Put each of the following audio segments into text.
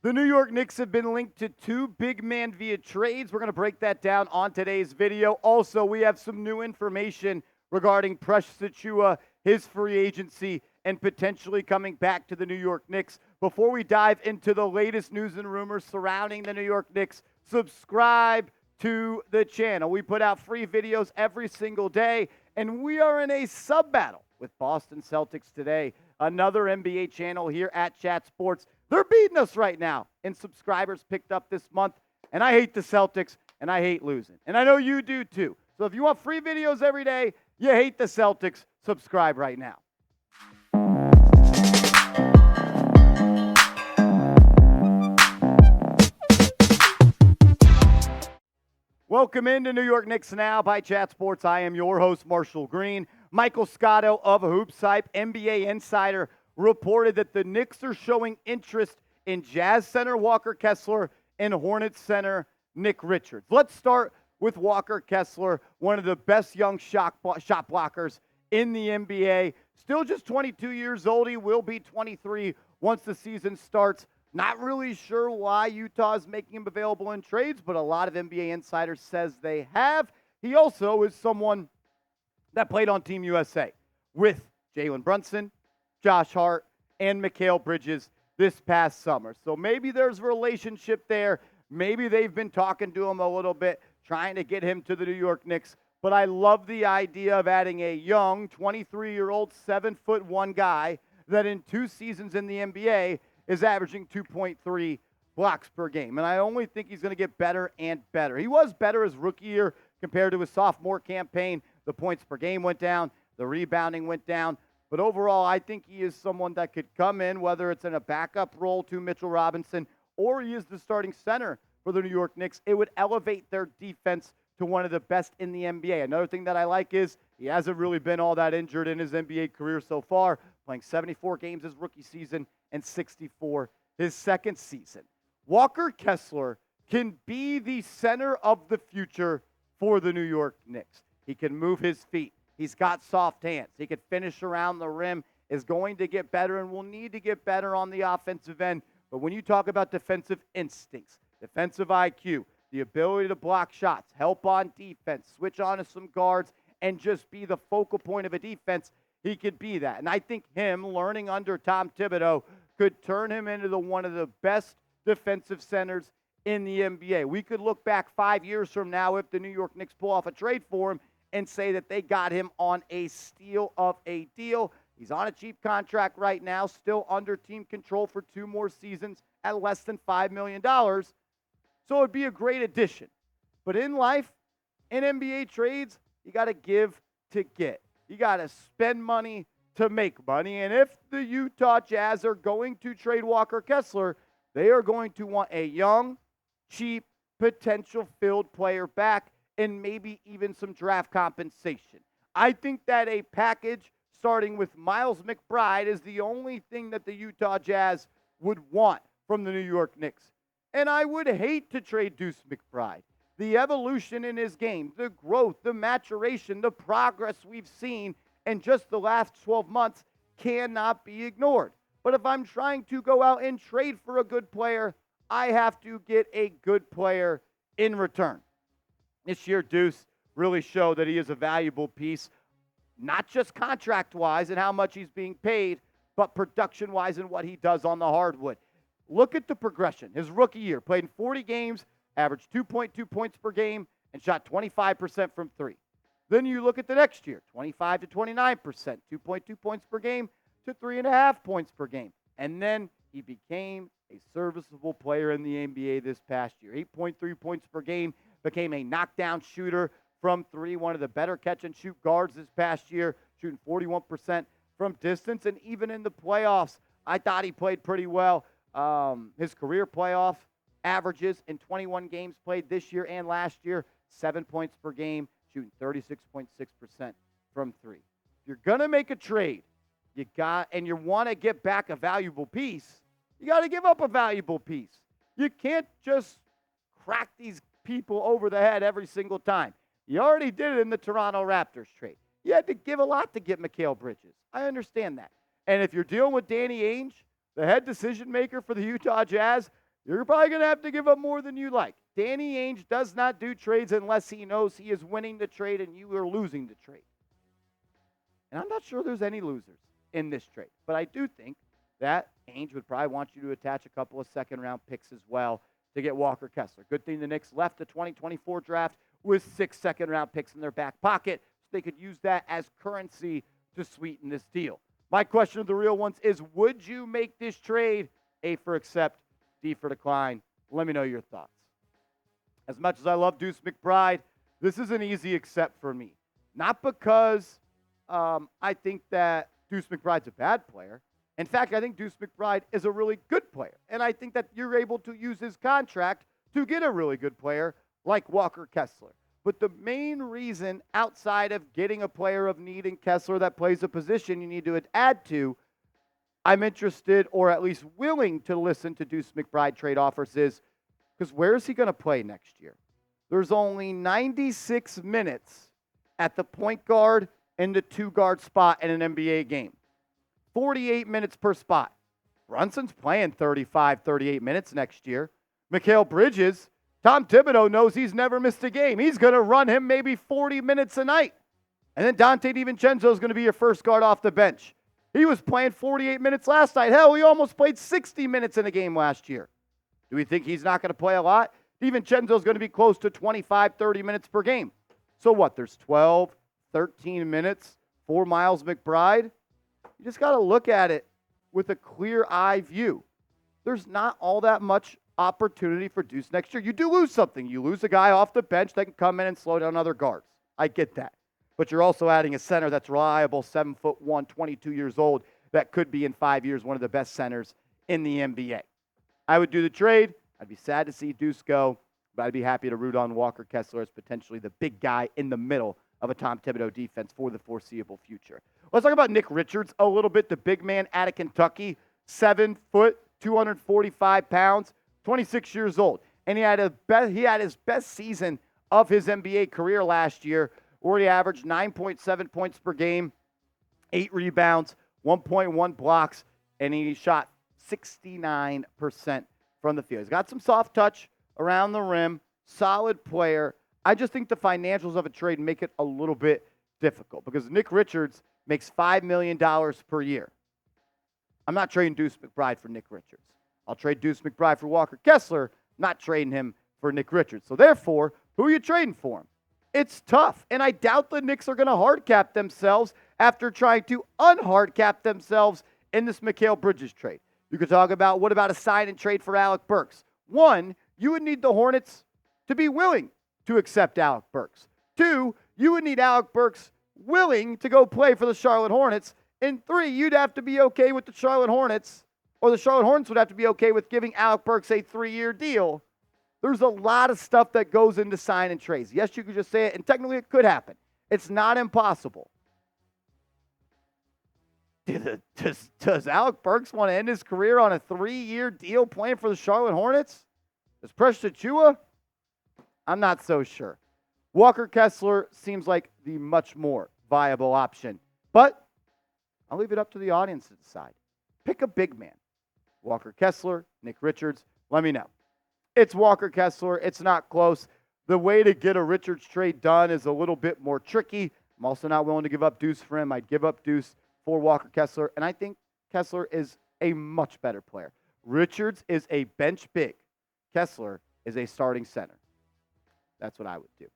The New York Knicks have been linked to two big man via trades. We're going to break that down on today's video. Also, we have some new information regarding Precious Achiuwa, his free agency, and potentially coming back to the New York Knicks. Before we dive into the latest news and rumors surrounding the New York Knicks, subscribe to the channel. We put out free videos every single day, and we are in a sub-battle with Boston Celtics today. Another NBA channel here at Chat Sports. They're beating us right now in subscribers picked up this month, and I hate the Celtics, and I hate losing. And I know you do too. So if you want free videos every day, you hate the Celtics, subscribe right now. Welcome into New York Knicks Now by Chat Sports. I am your host, Marshall Green. Michael Scotto of Hoops Hype, NBA Insider, reported that the Knicks are showing interest in Jazz center Walker Kessler and Hornets center Nick Richards. Let's start with Walker Kessler, one of the best young shot blockers in the NBA. Still just 22 years old. He will be 23 once the season starts. Not really sure why Utah is making him available in trades, but a lot of NBA insiders says they have. He also is someone that played on Team USA with Jalen Brunson, Josh Hart, and Mikal Bridges this past summer. So maybe there's a relationship there. Maybe they've been talking to him a little bit, trying to get him to the New York Knicks. But I love the idea of adding a young 23-year-old 7'1" guy that in 2 seasons in the NBA is averaging 2.3 blocks per game. And I only think he's going to get better and better. He was better his rookie year compared to his sophomore campaign. The points per game went down. The rebounding went down. But overall, I think he is someone that could come in, whether it's in a backup role to Mitchell Robinson or he is the starting center for the New York Knicks. It would elevate their defense to one of the best in the NBA. Another thing that I like is he hasn't really been all that injured in his NBA career so far, playing 74 games his rookie season and 64 his second season. Walker Kessler can be the center of the future for the New York Knicks. He can move his feet. He's got soft hands. He can finish around the rim, is going to get better and will need to get better on the offensive end. But when you talk about defensive instincts, defensive IQ, the ability to block shots, help on defense, switch on to some guards, and just be the focal point of a defense, he could be that. And I think him learning under Tom Thibodeau could turn him into one of the best defensive centers in the NBA. We could look back 5 years from now if the New York Knicks pull off a trade for him and say that they got him on a steal of a deal. He's on a cheap contract right now, still under team control for 2 more seasons at less than $5 million. So it would be a great addition. But in life, in NBA trades, you got to give to get. You got to spend money to make money. And if the Utah Jazz are going to trade Walker Kessler, they are going to want a young, cheap, potential-filled player back and maybe even some draft compensation. I think that a package starting with Miles McBride is the only thing that the Utah Jazz would want from the New York Knicks. And I would hate to trade Deuce McBride. The evolution in his game, the growth, the maturation, the progress we've seen in just the last 12 months cannot be ignored. But if I'm trying to go out and trade for a good player, I have to get a good player in return. This year, Deuce really showed that he is a valuable piece, not just contract-wise and how much he's being paid, but production-wise and what he does on the hardwood. Look at the progression. His rookie year, played in 40 games, averaged 2.2 points per game, and shot 25% from 3. Then you look at the next year, 25 to 29%, 2.2 points per game to 3.5 points per game. And then he became a serviceable player in the NBA this past year. 8.3 points per game, became a knockdown shooter from 3, one of the better catch-and-shoot guards this past year, shooting 41% from distance. And even in the playoffs, I thought he played pretty well. His career playoff averages in 21 games played this year and last year, 7 points per game, shooting 36.6% from 3. If you're going to make a trade, you want to get back a valuable piece, you got to give up a valuable piece. You can't just crack these people over the head every single time. You already did it in the Toronto Raptors trade. You had to give a lot to get Mikal Bridges. I understand that. And if you're dealing with Danny Ainge, the head decision maker for the Utah Jazz, you're probably going to have to give up more than you like. Danny Ainge does not do trades unless he knows he is winning the trade and you are losing the trade. And I'm not sure there's any losers in this trade. But I do think that Ainge would probably want you to attach a couple of second-round picks as well to get Walker Kessler. Good thing the Knicks left the 2024 draft with 6 second-round picks in their back pocket, so they could use that as currency to sweeten this deal. My question of the real ones is, would you make this trade A for accept, D for decline? Let me know your thoughts. As much as I love Deuce McBride, this is an easy accept for me. Not because I think that Deuce McBride's a bad player. In fact, I think Deuce McBride is a really good player. And I think that you're able to use his contract to get a really good player like Walker Kessler. But the main reason, outside of getting a player of need in Kessler that plays a position you need to add to, I'm interested or at least willing to listen to Deuce McBride trade offers is because where is he going to play next year? There's only 96 minutes at the point guard and the 2-guard spot in an NBA game. 48 minutes per spot. Brunson's playing 35, 38 minutes next year. Mikal Bridges, Tom Thibodeau knows he's never missed a game. He's going to run him maybe 40 minutes a night. And then Donte DiVincenzo is going to be your first guard off the bench. He was playing 48 minutes last night. Hell, he almost played 60 minutes in a game last year. Do we think he's not going to play a lot? DiVincenzo is going to be close to 25, 30 minutes per game. So what? There's 12, 13 minutes for Miles McBride. You just got to look at it with a clear eye view. There's not all that much opportunity for Deuce next year. You do lose something. You lose a guy off the bench that can come in and slow down other guards. I get that. But you're also adding a center that's reliable, 7'1", 22 years old, that could be in 5 years one of the best centers in the NBA. I would do the trade. I'd be sad to see Deuce go, but I'd be happy to root on Walker Kessler as potentially the big guy in the middle of a Tom Thibodeau defense for the foreseeable future. Let's talk about Nick Richards a little bit, the big man out of Kentucky, 7 foot, 245 pounds, 26 years old. And he had his best season of his NBA career last year, where he averaged 9.7 points per game, 8 rebounds, 1.1 blocks, and he shot 69% from the field. He's got some soft touch around the rim, solid player. I just think the financials of a trade make it a little bit difficult because Nick Richards makes $5 million per year. I'm not trading Deuce McBride for Nick Richards. I'll trade Deuce McBride for Walker Kessler, not trading him for Nick Richards. So therefore, who are you trading for him? It's tough, and I doubt the Knicks are going to hard cap themselves after trying to unhard cap themselves in this Mikal Bridges trade. You could talk about what about a sign and trade for Alec Burks. 1, you would need the Hornets to be willing to accept Alec Burks. 2, you would need Alec Burks willing to go play for the Charlotte Hornets. And 3, you'd have to be okay with the Charlotte Hornets, or the Charlotte Hornets would have to be okay with giving Alec Burks a 3-year deal. There's a lot of stuff that goes into sign and trades. Yes, you could just say it, and technically it could happen. It's not impossible. Does Alec Burks want to end his career on a 3-year deal playing for the Charlotte Hornets? Does Precious Achiuwa? I'm not so sure. Walker Kessler seems like the much more viable option. But I'll leave it up to the audience to decide. Pick a big man. Walker Kessler, Nick Richards, let me know. It's Walker Kessler. It's not close. The way to get a Richards trade done is a little bit more tricky. I'm also not willing to give up Deuce for him. I'd give up Deuce for Walker Kessler, and I think Kessler is a much better player. Richards is a bench big. Kessler is a starting center. That's what I would do.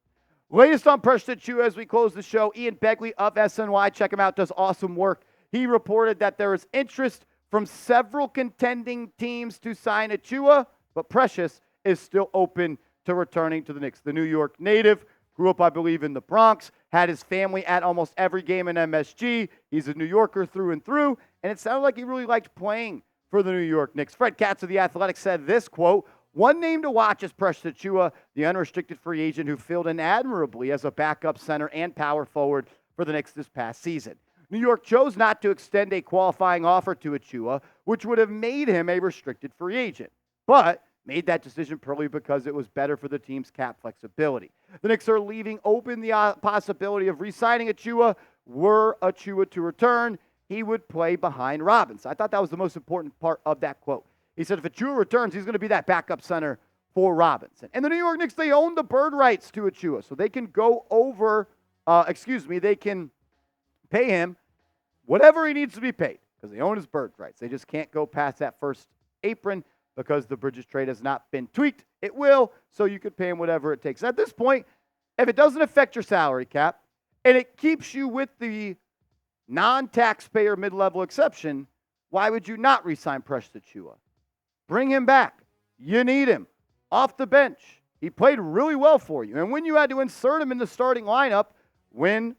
Latest on Precious Achiuwa as we close the show. Ian Begley of SNY, check him out, does awesome work. He reported that there is interest from several contending teams to sign Achiuwa, but Precious is still open to returning to the Knicks. The New York native, grew up, I believe, in the Bronx, had his family at almost every game in MSG. He's a New Yorker through and through, and it sounded like he really liked playing for the New York Knicks. Fred Katz of The Athletic said this, quote, "One name to watch is Precious Achiuwa, the unrestricted free agent who filled in admirably as a backup center and power forward for the Knicks this past season. New York chose not to extend a qualifying offer to Achiuwa, which would have made him a restricted free agent, but made that decision purely because it was better for the team's cap flexibility. The Knicks are leaving open the possibility of re-signing Achiuwa. Were Achiuwa to return, he would play behind Robinson." I thought that was the most important part of that quote. He said if Achiuwa returns, he's going to be that backup center for Robinson. And the New York Knicks, they own the bird rights to Achiuwa, so they can they can pay him whatever he needs to be paid because they own his bird rights. They just can't go past that first apron because the Bridges trade has not been tweaked. It will, so you could pay him whatever it takes. At this point, if it doesn't affect your salary cap and it keeps you with the non-taxpayer mid-level exception, why would you not re-sign Precious Achiuwa? Bring him back. You need him. Off the bench. He played really well for you. And when you had to insert him in the starting lineup, when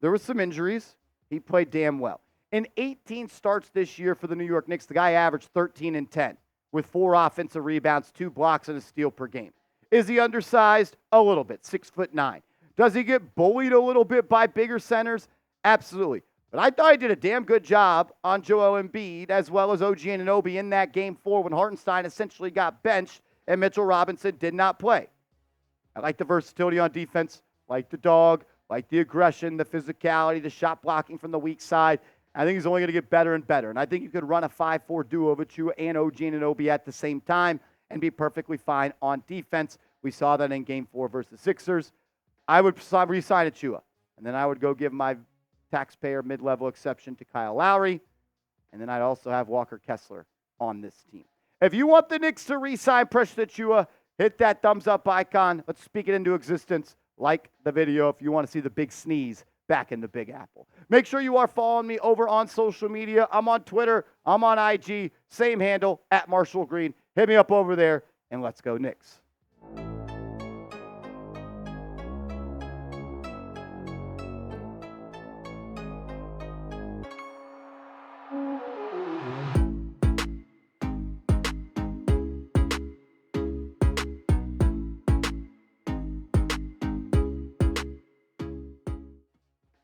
there were some injuries, he played damn well. In 18 starts this year for the New York Knicks, the guy averaged 13 and 10 with 4 offensive rebounds, 2 blocks, and a steal per game. Is he undersized? A little bit, 6'9". Does he get bullied a little bit by bigger centers? Absolutely. But I thought he did a damn good job on Joel Embiid as well as OG Anunoby in that Game 4 when Hartenstein essentially got benched and Mitchell Robinson did not play. I like the versatility on defense, like the dog, like the aggression, the physicality, the shot blocking from the weak side. I think he's only going to get better and better. And I think you could run a 5-4 duo of Achiuwa and OG Anunoby at the same time and be perfectly fine on defense. We saw that in Game 4 versus Sixers. I would re-sign Achiuwa, and then I would go give my taxpayer mid-level exception to Kyle Lowry, and then I'd also have Walker Kessler on this team. If you want the Knicks to re-sign Precious Achiuwa, hit that thumbs up icon. Let's speak it into existence. Like the video if you want to see the big sneeze back in the Big Apple. Make sure you are following me over on social media. I'm on Twitter. I'm on IG. Same handle, @MarshallGreen. Hit me up over there, and let's go Knicks.